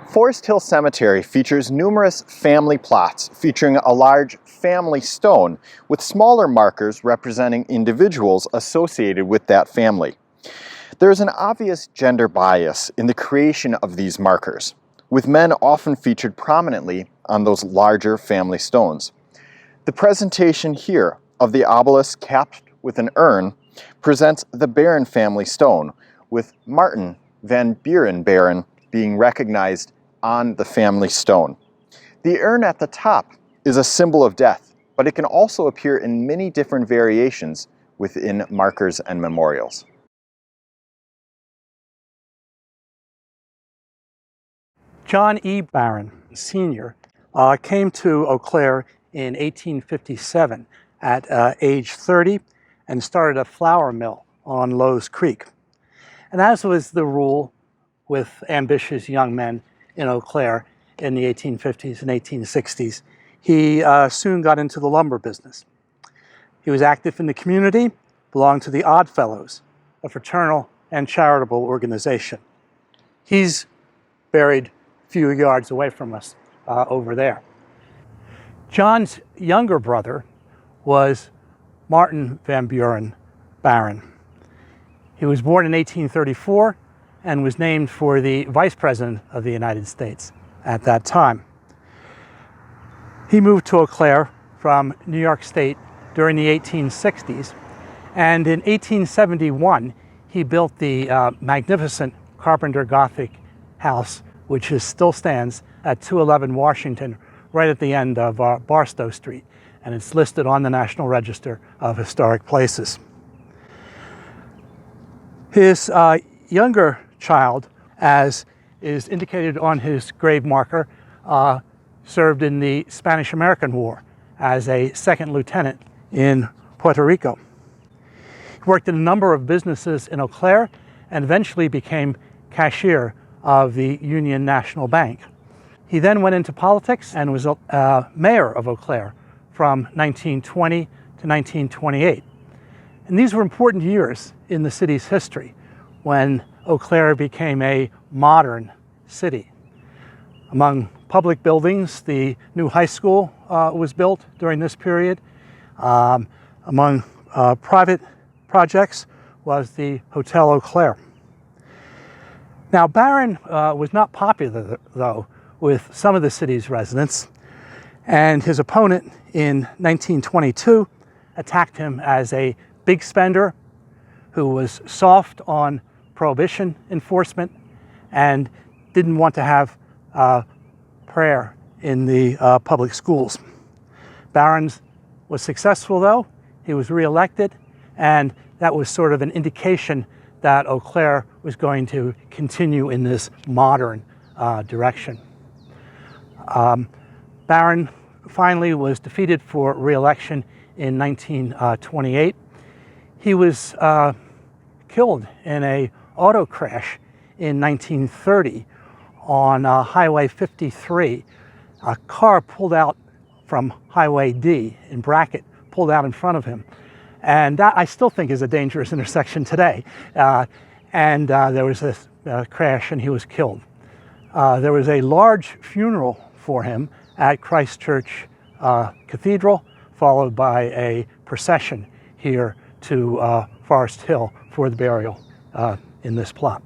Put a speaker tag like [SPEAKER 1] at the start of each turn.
[SPEAKER 1] Forest Hill Cemetery features numerous family plots featuring a large family stone with smaller markers representing individuals associated with that family. There is an obvious gender bias in the creation of these markers, with men often featured prominently on those larger family stones. The presentation here of the obelisk capped with an urn presents the Barron family stone, with Martin van Buren Barron being recognized on the family stone. The urn at the top is a symbol of death, but it can also appear in many different variations within markers and memorials.
[SPEAKER 2] John E. Barron, Sr., came to Eau Claire in 1857 at age 30 and started a flour mill on Lowe's Creek. And as was the rule with ambitious young men in Eau Claire in the 1850s and 1860s, he soon got into the lumber business. He was active in the community, belonged to the Odd Fellows, a fraternal and charitable organization. He's buried a few yards away from us over there. John's younger brother was Martin van Buren Barron. He was born in 1834 and was named for the Vice President of the United States at that time. He moved to Eau Claire from New York State during the 1860s, and in 1871 he built the magnificent Carpenter Gothic house, which still stands at 211 Washington, right at the end of Barstow Street, and it's listed on the National Register of Historic Places. His younger child, as is indicated on his grave marker, served in the Spanish-American War as a second lieutenant in Puerto Rico. He worked in a number of businesses in Eau Claire and eventually became cashier of the Union National Bank. He then went into politics and was mayor of Eau Claire from 1920 to 1928. And these were important years in the city's history when Eau Claire became a modern city. Among public buildings, the new high school was built during this period. Among private projects was the Hotel Eau Claire. Now, Barron was not popular, though, with some of the city's residents, and his opponent in 1922 attacked him as a big spender who was soft on prohibition enforcement and didn't want to have prayer in the public schools. Barron was successful, though. He was reelected, and that was sort of an indication that Eau Claire was going to continue in this modern direction. Barron finally was defeated for re-election in 1928. He was killed in an auto crash in 1930 on Highway 53. A car pulled out from Highway D in Brackett, pulled out in front of him. And that I still think is a dangerous intersection today. There was this crash and he was killed. There was a large funeral for him at Christ Church Cathedral, followed by a procession here to Forest Hill for the burial in this plot.